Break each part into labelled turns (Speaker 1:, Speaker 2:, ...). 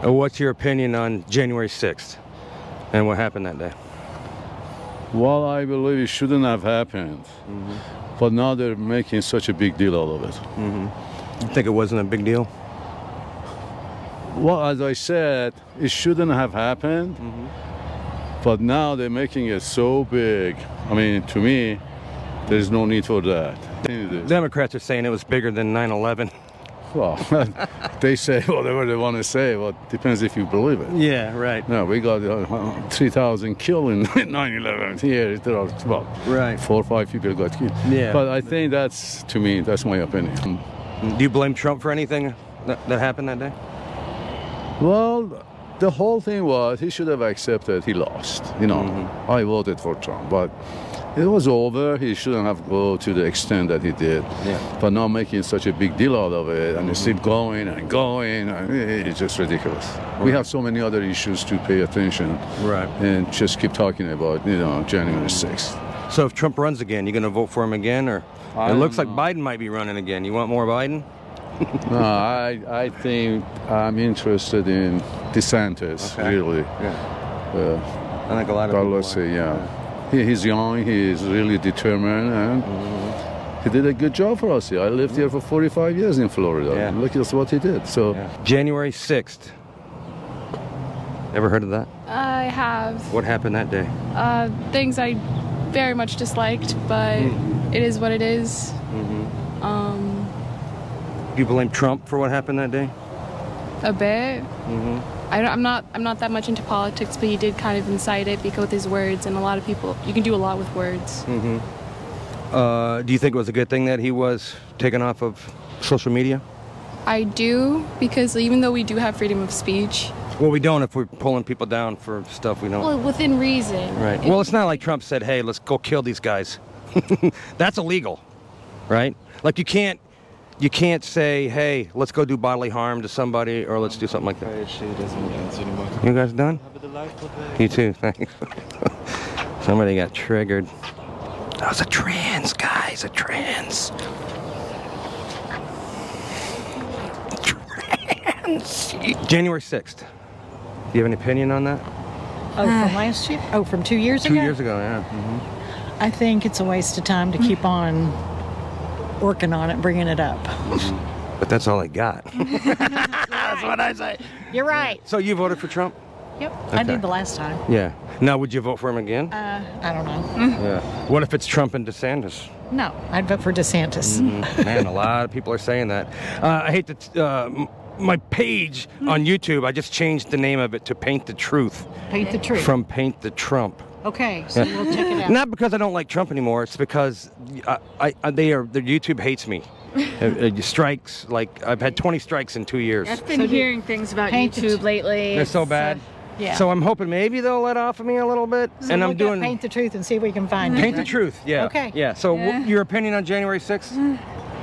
Speaker 1: What's your opinion on January 6th and what happened that day?
Speaker 2: Well, I believe it shouldn't have happened. But now they're making such a big deal out of it.
Speaker 1: You think it wasn't a big deal?
Speaker 2: Well, as I said, it shouldn't have happened. But now they're making it so big. I mean, to me, there's no need for that.
Speaker 1: Democrats are saying it was bigger than 9/11.
Speaker 2: Well, they say whatever they want to say, but depends if you believe it.
Speaker 1: Yeah, right.
Speaker 2: No, we got 3,000 killed in 9/11. Here, there are about 4 or 5 people got killed.
Speaker 1: Yeah.
Speaker 2: But I think that's, to me, that's my opinion.
Speaker 1: Do you blame Trump for anything that happened that day?
Speaker 2: Well, the whole thing was he should have accepted he lost. You know, I voted for Trump, but it was over. He shouldn't have gone to the extent that he did.
Speaker 1: Yeah.
Speaker 2: But now making such a big deal out of it and it's still going and going, it's just ridiculous. We have so many other issues to pay attention.
Speaker 1: Right.
Speaker 2: And just keep talking about, you know, January 6th.
Speaker 1: So if Trump runs again, you going to vote for him again? Or it looks like Biden might be running again. You want more Biden?
Speaker 2: No, I think I'm interested in DeSantis, really.
Speaker 1: Yeah. I think a lot of people
Speaker 2: let's say, He's young, he's really determined, and he did a good job for us here. I lived here for 45 years in Florida.
Speaker 1: Yeah.
Speaker 2: Look at what he did. So
Speaker 1: January 6th. Ever heard of that?
Speaker 3: I have.
Speaker 1: What happened that day?
Speaker 3: Things I very much disliked, but it is what it is.
Speaker 1: Do you blame Trump for what happened that day?
Speaker 3: A bit. I'm not that much into politics, but he did kind of incite it because with his words, and a lot of people, you can do a lot with words.
Speaker 1: Do you think it was a good thing that he was taken off of social media?
Speaker 3: I do, because even though we do have freedom of speech.
Speaker 1: Well, we don't if we're pulling people down for stuff we don't.
Speaker 3: Well, within reason.
Speaker 1: Right. Well, it's not like Trump said, hey, let's go kill these guys. That's illegal, right? Like you can't say, hey, let's go do bodily harm to somebody or let's do something like that. You guys done? You too, thanks. Somebody got triggered. That was a trans, guys, a trans. Trans. January 6th. Do you have an opinion on that?
Speaker 4: Oh, from last year? Oh, from 2 years ago?
Speaker 1: 2 years ago, yeah.
Speaker 4: I think it's a waste of time to keep on working on it, bringing it up.
Speaker 1: But that's all I got. That's what I say.
Speaker 4: You're right.
Speaker 1: So you voted for Trump?
Speaker 4: Yep, I did the last time.
Speaker 1: Yeah. Now, would you vote for him again?
Speaker 4: I don't know.
Speaker 1: Yeah. What if it's Trump and DeSantis?
Speaker 4: No, I'd vote for DeSantis.
Speaker 1: Man, a lot of people are saying that. I hate to... my page on YouTube, I just changed the name of it to Paint the Truth.
Speaker 4: Paint the Truth.
Speaker 1: From Paint the Trump.
Speaker 4: Okay, so we'll check it out.
Speaker 1: Not because I don't like Trump anymore. It's because their YouTube hates me. Strikes, like I've had 20 strikes in 2 years.
Speaker 5: I've been hearing things about YouTube lately.
Speaker 1: They're so bad.
Speaker 4: Yeah.
Speaker 1: So I'm hoping maybe they'll let off of me a little bit.
Speaker 4: So
Speaker 1: and I'm
Speaker 4: look
Speaker 1: doing
Speaker 4: up Paint the Truth and see if we can find it.
Speaker 1: Paint the Truth. Yeah.
Speaker 4: Okay.
Speaker 1: Yeah. So your opinion on January 6th?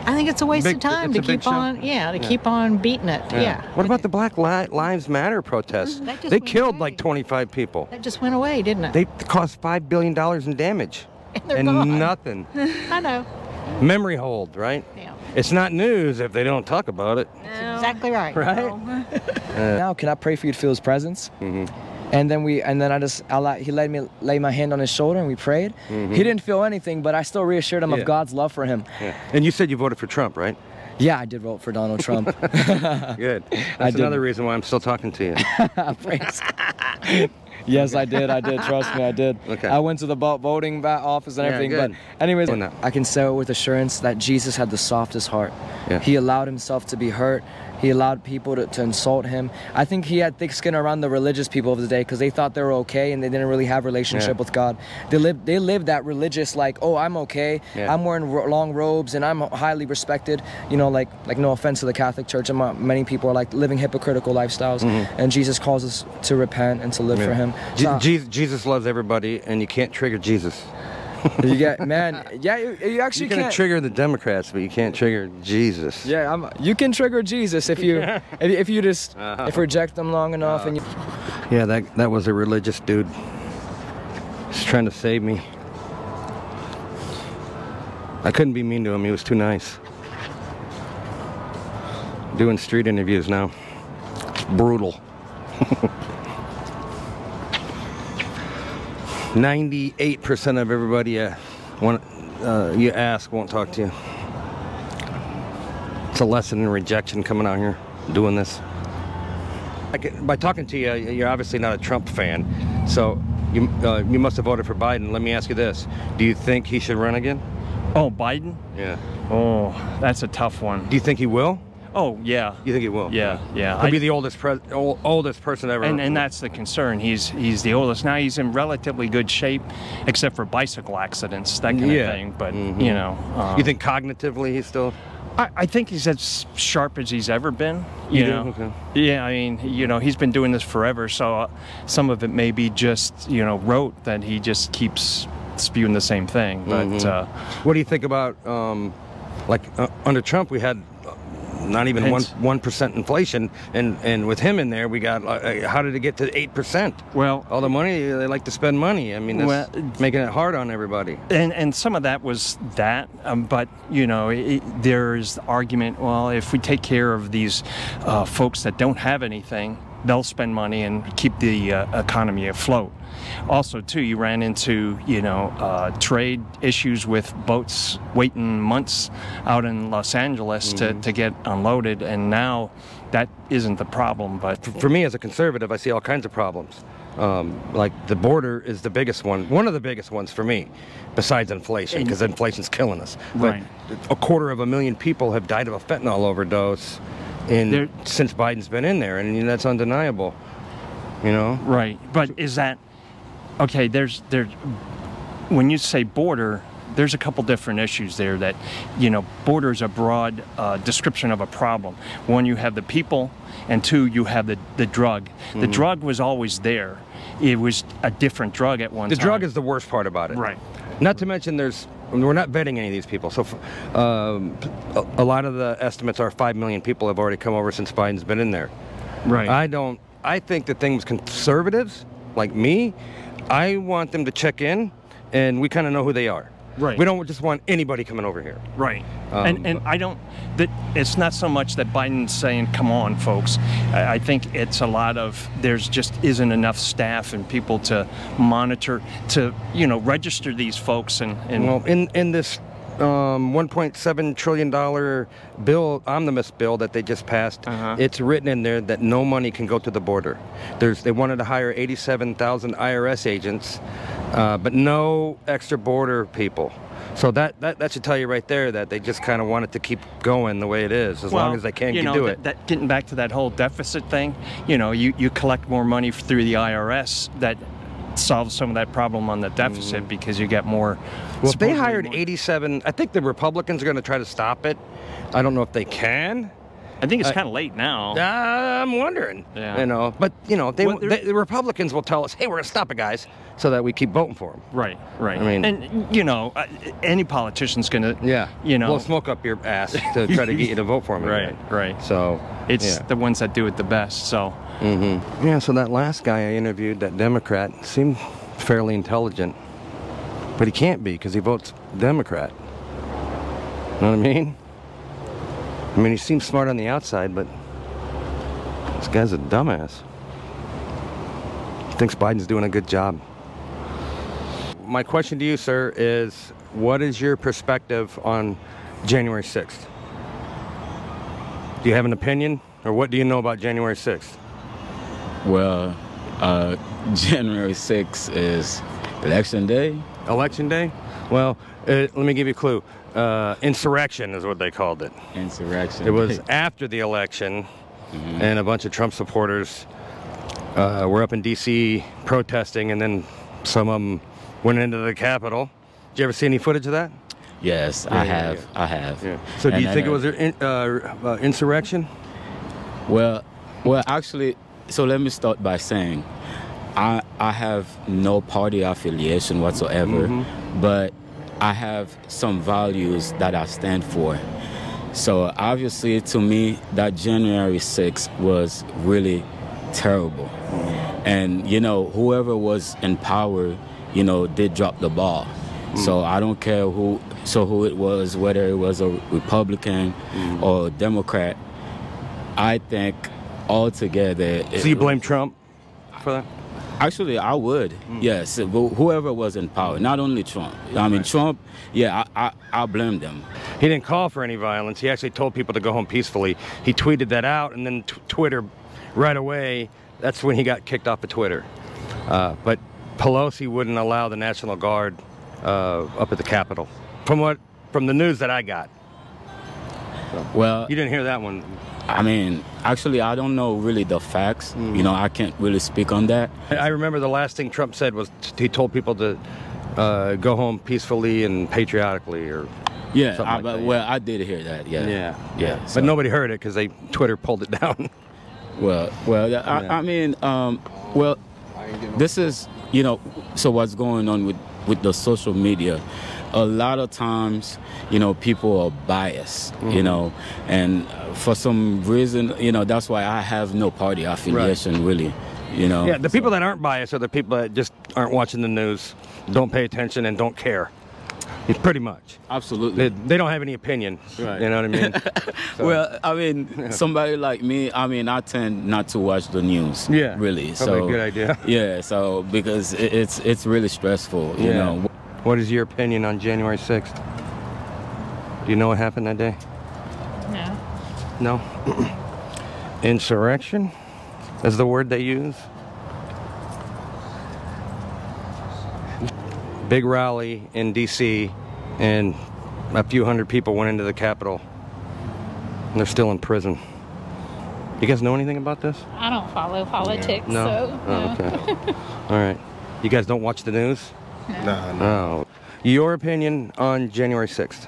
Speaker 4: I think it's a waste of time to keep on, keep on beating it. Yeah.
Speaker 1: What about the Black Lives Matter protests? They killed like 25 people.
Speaker 4: That just went away, didn't it?
Speaker 1: They cost $5 billion in damage.
Speaker 4: And gone.
Speaker 1: Nothing.
Speaker 4: I know.
Speaker 1: Memory hold, right?
Speaker 4: Yeah.
Speaker 1: It's not news if they don't talk about it.
Speaker 4: That's exactly right.
Speaker 1: Right?
Speaker 6: Now, can I pray for you to feel His presence? And then he let me lay my hand on his shoulder and we prayed. He didn't feel anything, but I still reassured him of God's love for him.
Speaker 1: Yeah. And you said you voted for Trump, right?
Speaker 6: Yeah, I did vote for Donald Trump.
Speaker 1: Good. That's another reason why I'm still talking to you.
Speaker 6: Praise. Yes, I did. Trust me, I did.
Speaker 1: Okay.
Speaker 6: I went to the voting office and everything.
Speaker 1: Good.
Speaker 6: But anyways, I can say with assurance that Jesus had the softest heart.
Speaker 1: Yeah.
Speaker 6: He allowed himself to be hurt. He allowed people to insult him. I think he had thick skin around the religious people of the day because they thought they were okay and they didn't really have a relationship with God. They lived that religious, like, oh, I'm okay. I'm wearing long robes and I'm highly respected. You know, like no offense to the Catholic Church, and many people are like living hypocritical lifestyles. And Jesus calls us to repent and to live for Him.
Speaker 1: Jesus loves everybody, and you can't trigger Jesus.
Speaker 6: You get, man, you actually
Speaker 1: you can trigger the Democrats, but you can't trigger Jesus.
Speaker 6: Yeah, you can trigger Jesus if you if you just reject them long enough and you.
Speaker 1: Yeah, that was a religious dude. He's trying to save me. I couldn't be mean to him. He was too nice. Doing street interviews now. It's brutal. 98% of everybody you ask won't talk to you. It's a lesson in rejection coming out here, doing this. By talking to you, you're obviously not a Trump fan, so you must have voted for Biden. Let me ask you this. Do you think he should run again?
Speaker 7: Oh, Biden?
Speaker 1: Yeah.
Speaker 7: Oh, that's a tough one.
Speaker 1: Do you think he will?
Speaker 7: Oh, yeah.
Speaker 1: You think he will?
Speaker 7: Yeah, yeah.
Speaker 1: He'll be the oldest person ever.
Speaker 7: And that's the concern. He's the oldest. Now he's in relatively good shape, except for bicycle accidents, that kind of thing. But, you know.
Speaker 1: You think cognitively he's still...
Speaker 7: I think he's as sharp as he's ever been. You know?
Speaker 1: Okay.
Speaker 7: Yeah, I mean, you know, he's been doing this forever, so some of it may be just, you know, rote that he just keeps spewing the same thing. But
Speaker 1: what do you think about, under Trump we had not even 1% inflation, and with him in there we got, how did it get to 8%?
Speaker 7: Well,
Speaker 1: all the money, they like to spend money. I mean, that's making it hard on everybody.
Speaker 7: And some of that was that, but you know, there's the argument, well, if we take care of these folks that don't have anything, they'll spend money and keep the economy afloat. Also, too, you ran into, you know, trade issues with boats waiting months out in Los Angeles to get unloaded, and now that isn't the problem. But
Speaker 1: for me as a conservative, I see all kinds of problems. Like the border is the biggest one of the biggest ones for me, besides inflation, because inflation's killing us.
Speaker 7: Right.
Speaker 1: But 250,000 people have died of a fentanyl overdose since Biden's been in there, and that's undeniable. You know.
Speaker 7: Right. But is that okay? There's when you say border, there's a couple different issues there that, you know, border is a broad description of a problem. One, you have the people, and two, you have the drug. The drug was always there. It was a different drug at one time.
Speaker 1: The drug is the worst part about it.
Speaker 7: Right.
Speaker 1: Not to mention we're not vetting any of these people. So a lot of the estimates are 5 million people have already come over since Biden's been in there.
Speaker 7: Right.
Speaker 1: I think the thing with conservatives, like me, I want them to check in, and we kind of know who they are.
Speaker 7: Right.
Speaker 1: We don't just want anybody coming over here.
Speaker 7: Right. And I don't, it's not so much that Biden's saying, come on, folks. I think it's a lot of, there's just isn't enough staff and people to monitor, to, you know, register these folks. And
Speaker 1: well, in this $1.7 trillion bill, omnibus bill that they just passed, it's written in there that no money can go to the border. They wanted to hire 87,000 IRS agents, but no extra border people. So that should tell you right there that they just kind of want it to keep going the way it is, as long as they can do it.
Speaker 7: Getting back to that whole deficit thing, you know, you collect more money through the IRS, that solves some of that problem on the deficit because you get more.
Speaker 1: Well, if they hired 87, I think the Republicans are going to try to stop it. I don't know if they can.
Speaker 7: I think it's kind of late now.
Speaker 1: I'm wondering.
Speaker 7: Yeah.
Speaker 1: You know, but you know, the Republicans will tell us, "Hey, we're going to stop it, guys," so that we keep voting for them.
Speaker 7: Right. Right.
Speaker 1: I mean,
Speaker 7: and you know, any politician's going to.
Speaker 1: Yeah.
Speaker 7: You know,
Speaker 1: blow smoke up your ass to try to get you to vote for them.
Speaker 7: Right. Right.
Speaker 1: So
Speaker 7: it's the ones that do it the best. So.
Speaker 1: Yeah. So that last guy I interviewed, that Democrat, seemed fairly intelligent, but he can't be because he votes Democrat. Know what I mean? I mean, he seems smart on the outside, but this guy's a dumbass. Thinks Biden's doing a good job. My question to you, sir, is what is your perspective on January 6th? Do you have an opinion, or what do you know about January 6th?
Speaker 8: Well, January 6th is Election Day.
Speaker 1: Election Day? Well, let me give you a clue. Insurrection is what they called it.
Speaker 8: Insurrection.
Speaker 1: It was after the election, and a bunch of Trump supporters were up in D.C. protesting, and then some of them went into the Capitol. Did you ever see any footage of that?
Speaker 8: Yes, I have. I have.
Speaker 1: Yeah. So do you think it was an insurrection?
Speaker 8: Well, actually, so let me start by saying I have no party affiliation whatsoever, but I have some values that I stand for. So obviously, to me, that January 6th was really terrible. And, you know, whoever was in power, you know, did drop the ball. So I don't care who it was, whether it was a Republican or a Democrat. I think altogether.
Speaker 1: So you blame Trump for that?
Speaker 8: Actually, I would. Yes, whoever was in power, not only Trump. I mean, Trump. Yeah, I blame them.
Speaker 1: He didn't call for any violence. He actually told people to go home peacefully. He tweeted that out, and then Twitter, right away, that's when he got kicked off of Twitter. But Pelosi wouldn't allow the National Guard up at the Capitol, from the news that I got. So,
Speaker 8: well,
Speaker 1: you didn't hear that one.
Speaker 8: I mean, actually, I don't know really the facts. You know, I can't really speak on that.
Speaker 1: I remember the last thing Trump said was he told people to go home peacefully and patriotically, or something like that.
Speaker 8: Well, I did hear that. Yeah.
Speaker 1: So. But nobody heard it because Twitter pulled it down.
Speaker 8: I mean, this is, you know, so what's going on with the social media. A lot of times, you know, people are biased, you know, and for some reason, you know, that's why I have no party affiliation, really, you know.
Speaker 1: Yeah, the people that aren't biased are the people that just aren't watching the news, don't pay attention, and don't care. Pretty much.
Speaker 8: Absolutely.
Speaker 1: They don't have any opinion. Right. You know what I mean? So.
Speaker 8: Well, I mean, somebody like me, I mean, I tend not to watch the news.
Speaker 1: Yeah.
Speaker 8: Really.
Speaker 1: Probably a good idea.
Speaker 8: Yeah. So because it's really stressful.
Speaker 1: Yeah.
Speaker 8: You know.
Speaker 1: What is your opinion on January 6th? Do you know what happened that day? No. No. Insurrection is the word they use. Big rally in D.C. and a few hundred people went into the Capitol. And they're still in prison. You guys know anything about this?
Speaker 9: I don't follow politics,
Speaker 1: no.
Speaker 9: so...
Speaker 1: Oh, okay. All right. You guys don't watch the news?
Speaker 9: No.
Speaker 1: Oh. Your opinion on January 6th?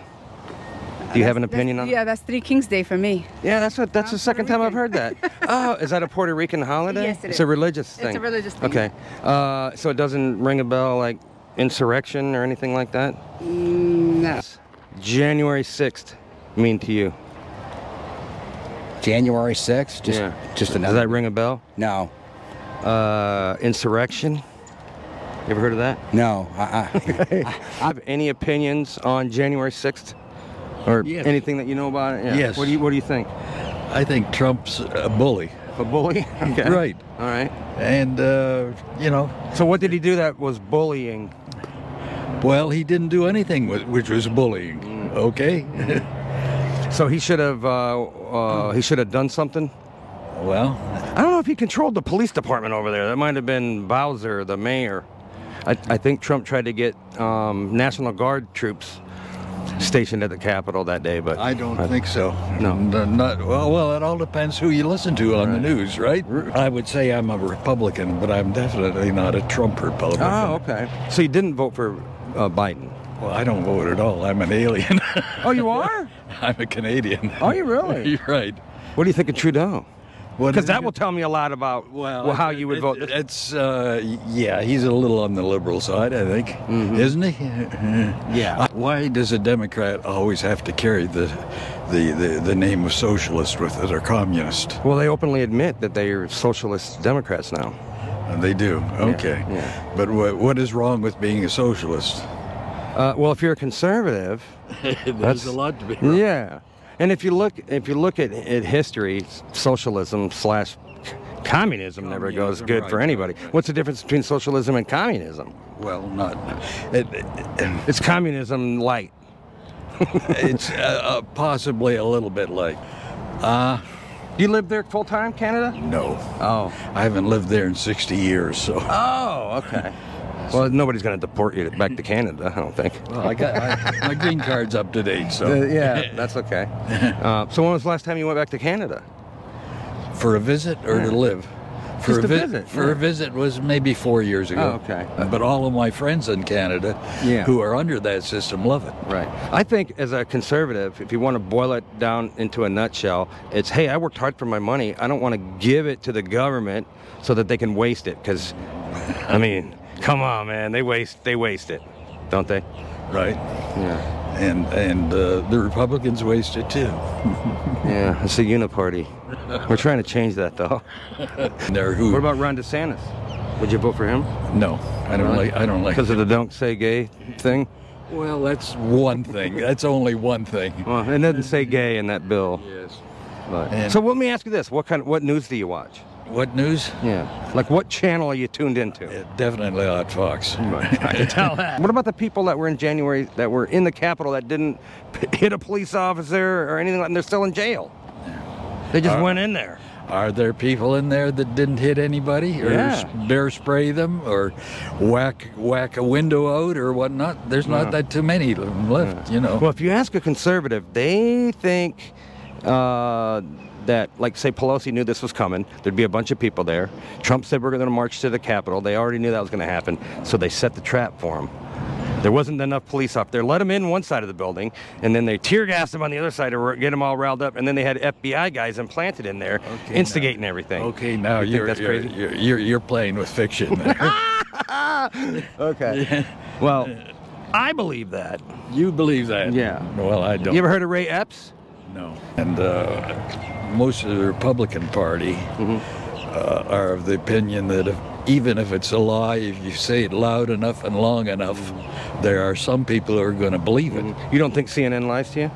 Speaker 1: Do you have an opinion on it?
Speaker 10: Yeah, that's Three Kings Day for me.
Speaker 1: Yeah, that's the second time I've heard that. Oh, is that a Puerto Rican holiday?
Speaker 10: Yes, it is.
Speaker 1: It's a religious thing.
Speaker 10: It's a religious thing.
Speaker 1: Okay. So it doesn't ring a bell like insurrection or anything like that?
Speaker 10: No.
Speaker 1: January 6th mean to you?
Speaker 11: January 6th? Just another.
Speaker 1: Does that ring a bell?
Speaker 11: No.
Speaker 1: Insurrection? You ever heard of that?
Speaker 11: No.
Speaker 1: Have any opinions on January 6th? Or anything that you know about it? Yeah.
Speaker 12: Yes.
Speaker 1: What do you think?
Speaker 12: I think Trump's a bully.
Speaker 1: A bully? Okay.
Speaker 12: Right.
Speaker 1: All right.
Speaker 12: And, you know.
Speaker 1: So what did he do that was bullying?
Speaker 12: Well, he didn't do anything which was bullying. Okay.
Speaker 1: So he should have done something?
Speaker 12: Well,
Speaker 1: I don't know if he controlled the police department over there. That might have been Bowser, the mayor. I think Trump tried to get National Guard troops stationed at the Capitol that day, but
Speaker 12: I don't think so.
Speaker 1: No.
Speaker 12: Not well. It all depends who you listen to on the news, right? I would say I'm a Republican, but I'm definitely not a Trump Republican.
Speaker 1: Oh, okay. So you didn't vote for Biden?
Speaker 12: Well, I don't vote at all. I'm an alien.
Speaker 1: Oh, you are?
Speaker 12: I'm a Canadian.
Speaker 1: Oh, you really?
Speaker 12: You're right.
Speaker 1: What do you think of Trudeau?
Speaker 12: Because
Speaker 1: that will tell me a lot about how you would vote.
Speaker 12: It's yeah, he's a little on the liberal side, I think, isn't he?
Speaker 1: Yeah.
Speaker 12: Why does a Democrat always have to carry the name of socialist with it, or communist?
Speaker 1: Well, they openly admit that they are socialist Democrats now.
Speaker 12: They do. Okay.
Speaker 1: Yeah.
Speaker 12: But what is wrong with being a socialist?
Speaker 1: Well, if you're a conservative,
Speaker 12: there's a lot to be wrong.
Speaker 1: Yeah. And if you look at history, socialism / communism never goes good for anybody. What's the difference between socialism and communism?
Speaker 12: Well, not.
Speaker 1: It's communism light.
Speaker 12: It's possibly a little bit light.
Speaker 1: You live there full time, Canada?
Speaker 12: No.
Speaker 1: Oh.
Speaker 12: I haven't lived there in 60 years, so.
Speaker 1: Oh, okay. Well, nobody's going to deport you back to Canada, I don't think.
Speaker 12: Well, my green card's up to date, so.
Speaker 1: Yeah, that's okay. So when was the last time you went back to Canada?
Speaker 12: For a visit or to live?
Speaker 1: For a visit.
Speaker 12: For a visit was maybe 4 years ago.
Speaker 1: Oh, okay.
Speaker 12: But all of my friends in Canada who are under that system love it.
Speaker 1: Right. I think as a conservative, if you want to boil it down into a nutshell, it's, hey, I worked hard for my money. I don't want to give it to the government so that they can waste it. Because, I mean, come on, man. They waste it, don't they?
Speaker 12: Right.
Speaker 1: Yeah.
Speaker 12: And the Republicans waste it too.
Speaker 1: Yeah, it's a uniparty. We're trying to change that, though. What about Ron DeSantis? Would you vote for him?
Speaker 12: No, I don't like.
Speaker 1: Because of the "don't say gay" thing.
Speaker 12: Well, that's one thing. That's only one thing.
Speaker 1: Well, it doesn't say gay in that bill.
Speaker 12: Yes. And
Speaker 1: So let me ask you this: what news do you watch?
Speaker 12: what news?
Speaker 1: Yeah, like what channel are you tuned into?
Speaker 12: Definitely Hot Fox.
Speaker 1: I can tell that. What about the people that were in January that were in the Capitol that didn't hit a police officer or anything, and they're still in jail? They just went in there.
Speaker 12: Are there people in there that didn't hit anybody, or bear spray them, or whack a window out, or whatnot? There's not that too many of them left, you know.
Speaker 1: Well, if you ask a conservative, they think that, like, say Pelosi knew this was coming, there'd be a bunch of people there. Trump said we're going to march to the Capitol. They already knew that was going to happen, so they set the trap for him. There wasn't enough police up there. Let them in one side of the building, and then they tear gassed them on the other side to get them all riled up, and then they had FBI guys implanted in there, instigating everything.
Speaker 12: Okay, now
Speaker 1: that's crazy?
Speaker 12: You're playing with fiction there.
Speaker 1: Okay.
Speaker 12: Yeah.
Speaker 1: Well, I believe that.
Speaker 12: You believe that?
Speaker 1: Yeah.
Speaker 12: Well, I don't.
Speaker 1: You ever heard of Ray Epps?
Speaker 12: No. And most of the Republican Party are of the opinion that even if it's a lie, if you say it loud enough and long enough, there are some people who are going to believe it.
Speaker 1: You don't think CNN lies to you?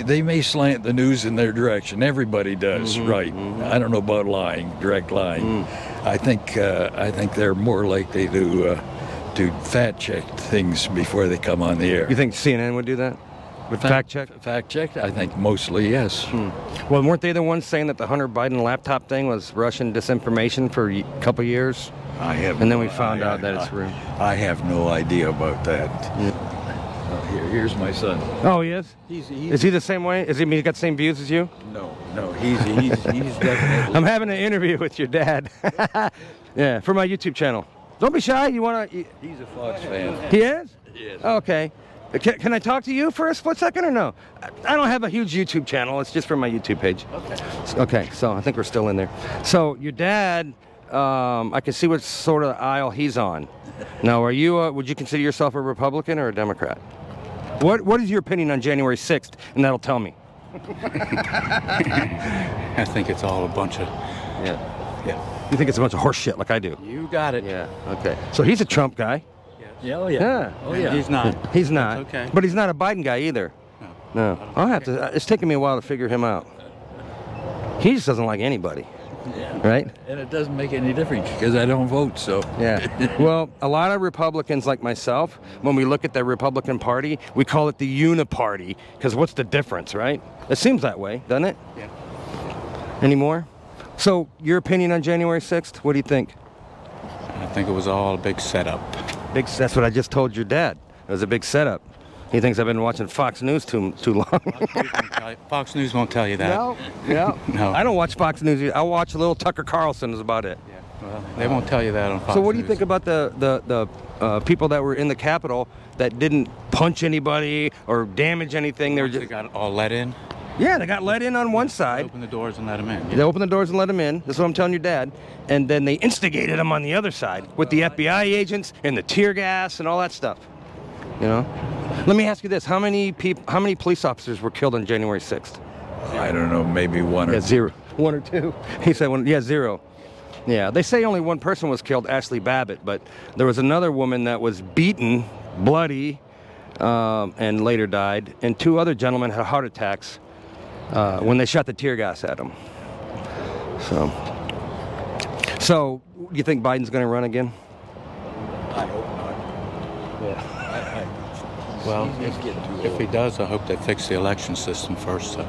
Speaker 12: They may slant the news in their direction. Everybody does, right? I don't know about lying, direct lying. I think they're more likely to fact check things before they come on the air.
Speaker 1: You think CNN would do that? Would fact check?
Speaker 12: Fact check? I think mostly yes.
Speaker 1: Well, weren't they the ones saying that the Hunter Biden laptop thing was Russian disinformation for a couple years?
Speaker 12: I have.
Speaker 1: And then we found out that it's real.
Speaker 12: I have no idea about that. Here's my son.
Speaker 1: Oh, he is? Is he the same way? Is he got the same views as you?
Speaker 12: No, he's definitely.
Speaker 1: I'm having an interview with your dad. Yeah, for my YouTube channel. Don't be shy. You want to?
Speaker 12: He's a Fox fan.
Speaker 1: He is?
Speaker 12: Yes.
Speaker 1: Okay. Can I talk to you for a split second or no? I don't have a huge YouTube channel. It's just for my YouTube page. Okay. Okay, so I think we're still in there. So your dad, I can see what sort of aisle he's on. Now, are you? Would you consider yourself a Republican or a Democrat? What is your opinion on January 6th? And that'll tell me.
Speaker 8: I think it's all a bunch of...
Speaker 1: Yeah. You think it's a bunch of horse shit like I do?
Speaker 8: You got it.
Speaker 1: Yeah, okay. So he's a Trump guy.
Speaker 12: Yeah, oh yeah.
Speaker 8: Oh yeah. He's not.
Speaker 1: He's not.
Speaker 8: That's okay.
Speaker 1: But he's not a Biden guy either. No. I'll have to... It's taken me a while to figure him out. He just doesn't like anybody.
Speaker 12: Yeah.
Speaker 1: Right?
Speaker 12: And it doesn't make any difference because I don't vote, so.
Speaker 1: Yeah. Well, a lot of Republicans like myself, when we look at the Republican Party, we call it the uniparty, because what's the difference, right? It seems that way, doesn't it?
Speaker 8: Yeah.
Speaker 1: Any more? So, your opinion on January 6th, what do you think?
Speaker 8: I think it was all a big setup.
Speaker 1: That's what I just told your dad. It was a big setup. He thinks I've been watching Fox News too long.
Speaker 8: Fox News won't tell you that.
Speaker 1: No, yeah.
Speaker 8: No.
Speaker 1: I don't watch Fox News. I watch a little Tucker Carlson is about it.
Speaker 8: Yeah. Well, they won't tell you that on Fox News.
Speaker 1: So what do you think about the people that were in the Capitol that didn't punch anybody or damage anything?
Speaker 8: They got all let in?
Speaker 1: Yeah, they got let in on one side.
Speaker 8: They opened the doors and let them in. Yeah.
Speaker 1: They opened the doors and let them in. That's what I'm telling your dad. And then they instigated them on the other side with the FBI agents and the tear gas and all that stuff. You know? Let me ask you this: how many police officers were killed on January 6th?
Speaker 12: I don't know, maybe one or two.
Speaker 1: Zero. One or two. He said one. Yeah, zero. Yeah, they say only one person was killed, Ashley Babbitt, but there was another woman that was beaten, bloody, and later died, and two other gentlemen had heart attacks when they shot the tear gas at them. So, you think Biden's going to run again?
Speaker 12: I hope not.
Speaker 1: Yeah.
Speaker 8: Well, if he does, I hope they fix the election system first. So.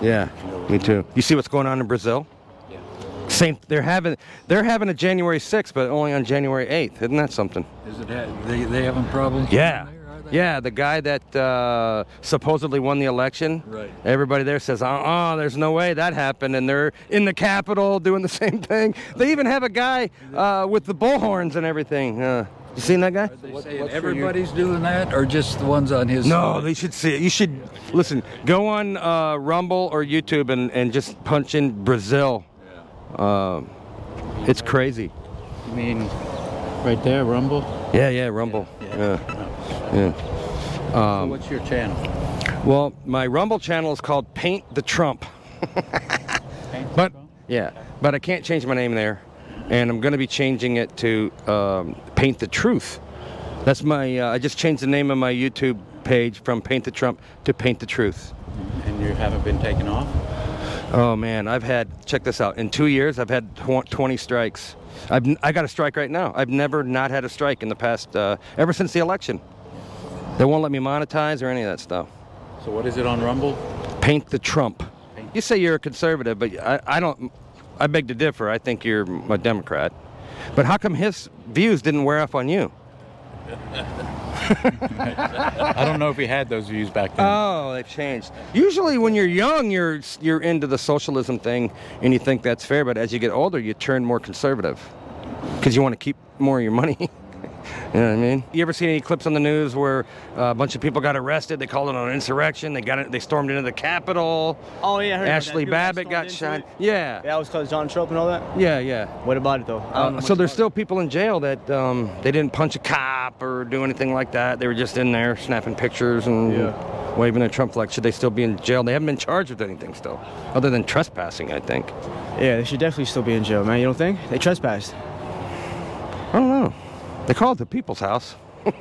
Speaker 1: Yeah, me too. You see what's going on in Brazil?
Speaker 8: Yeah.
Speaker 1: Same. They're having a January 6th, but only on January 8th. Isn't that something?
Speaker 12: Is it? They having problems?
Speaker 1: Yeah. Yeah, the guy that supposedly won the election.
Speaker 12: Right.
Speaker 1: Everybody there says, there's no way that happened, and they're in the Capitol doing the same thing. They even have a guy with the bullhorns and everything. You seen that guy?
Speaker 12: Are they saying everybody's doing that, or just the ones on his
Speaker 1: No,
Speaker 12: side?
Speaker 1: they should see it. You should, listen, go on Rumble or YouTube and just punch in Brazil. Yeah. It's crazy.
Speaker 8: You mean right there, Rumble?
Speaker 1: Yeah, Rumble. Yeah.
Speaker 8: So what's your channel?
Speaker 1: Well, my Rumble channel is called Paint the Trump. Yeah, but I can't change my name there. And I'm going to be changing it to Paint the Truth. That's my, I just changed the name of my YouTube page from Paint the Trump to Paint the Truth.
Speaker 8: And you haven't been taken off?
Speaker 1: Oh man, I've had, check this out, in 2 years I've had 20 strikes. I got a strike right now. I've never not had a strike in the past, ever since the election. They won't let me monetize or any of that stuff.
Speaker 8: So what is it on Rumble?
Speaker 1: Paint the Trump. You say you're a conservative, but I don't, I beg to differ. I think you're a Democrat. But how come his views didn't wear off on you?
Speaker 8: I don't know if he had those views back then.
Speaker 1: Oh, they've changed. Usually when you're young, you're into the socialism thing and you think that's fair, but as you get older, you turn more conservative because you want to keep more of your money. You know what I mean? You ever seen any clips on the news where a bunch of people got arrested? They called it an insurrection. They stormed into the Capitol.
Speaker 13: Oh yeah, I heard
Speaker 1: Ashley Babbitt got shot. Yeah.
Speaker 13: That was because John Trump and all that.
Speaker 1: Yeah, yeah.
Speaker 13: What about it though?
Speaker 1: So there's still people in jail that they didn't punch a cop or do anything like that. They were just in there snapping pictures and waving a Trump flag. Should they still be in jail? They haven't been charged with anything still, other than trespassing, I think.
Speaker 13: Yeah, they should definitely still be in jail, man. You don't think? They trespassed.
Speaker 1: I don't know. They call it the People's House.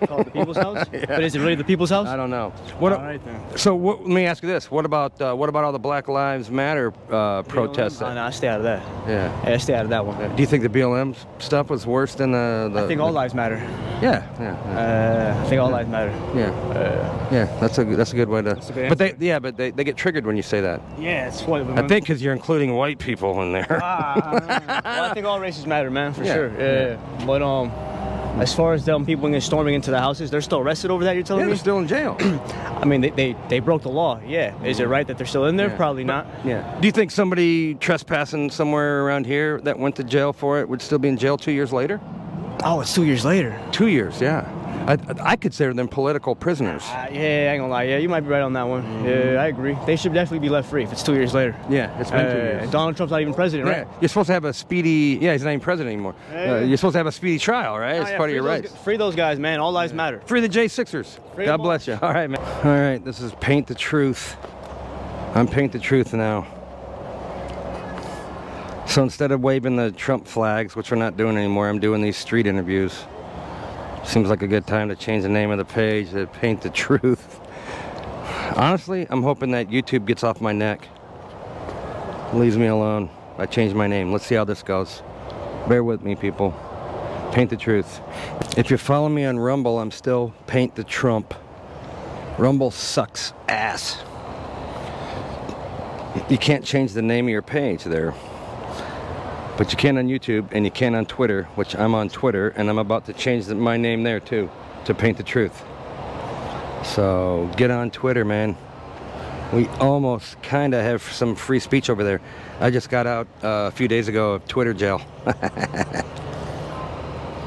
Speaker 13: Call it the People's House? Yeah. But is it really the People's House?
Speaker 1: I don't know. What?
Speaker 13: All right, then.
Speaker 1: So let me ask you this: What about all the Black Lives Matter protests?
Speaker 13: No, I stay out of that.
Speaker 1: Yeah,
Speaker 13: I stay out of that one.
Speaker 1: Do you think the BLM stuff was worse than the
Speaker 13: I think all lives matter.
Speaker 1: Yeah.
Speaker 13: I think all lives matter.
Speaker 1: Yeah. Yeah. That's a good way to. But they get triggered when you say that.
Speaker 13: Yeah, it's what.
Speaker 1: I think because you're including white people in there.
Speaker 13: Well, I think all races matter, man, for sure. Yeah. But as far as them people storming into the houses, they're still arrested over that, you're telling me?
Speaker 1: They're still in jail.
Speaker 13: I mean, they broke the law, yeah. Is it right that they're still in there?
Speaker 1: Yeah.
Speaker 13: Probably not.
Speaker 1: Yeah. Do you think somebody trespassing somewhere around here that went to jail for it would still be in jail 2 years later?
Speaker 13: Oh, it's 2 years later.
Speaker 1: 2 years, yeah. I consider them political prisoners.
Speaker 13: Yeah, I ain't gonna lie. Yeah, you might be right on that one. Yeah, I agree. They should definitely be left free if it's 2 years later.
Speaker 1: Yeah, it's been 2 years.
Speaker 13: Donald Trump's not even president, right?
Speaker 1: You're supposed to have a speedy, he's not even president anymore. You're supposed to have a speedy trial, right? It's part of your rights.
Speaker 13: Free those guys, man. All lives matter.
Speaker 1: Free the J6ers. God bless you. All right, man. All right, this is Paint the Truth. I'm Paint the Truth now. So instead of waving the Trump flags, which we're not doing anymore, I'm doing these street interviews. Seems like a good time to change the name of the page to Paint the Truth. Honestly, I'm hoping that YouTube gets off my neck. Leaves me alone. I changed my name. Let's see how this goes. Bear with me, people. Paint the Truth. If you're following me on Rumble, I'm still Paint the Trump. Rumble sucks ass. You can't change the name of your page there. But you can on YouTube, and you can on Twitter, which I'm on Twitter, and I'm about to change my name there too, to Paint the Truth. So get on Twitter, man. We almost kind of have some free speech over there. I just got out a few days ago of Twitter jail.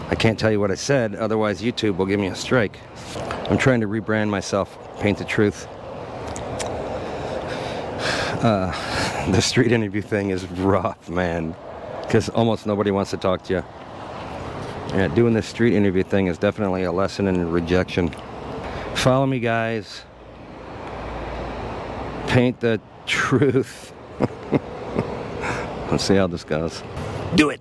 Speaker 1: I can't tell you what I said, otherwise YouTube will give me a strike. I'm trying to rebrand myself, Paint the Truth. The street interview thing is rough, man. Because almost nobody wants to talk to you. Yeah, doing this street interview thing is definitely a lesson in rejection. Follow me, guys. Paint the Truth. Let's see how this goes. Do it!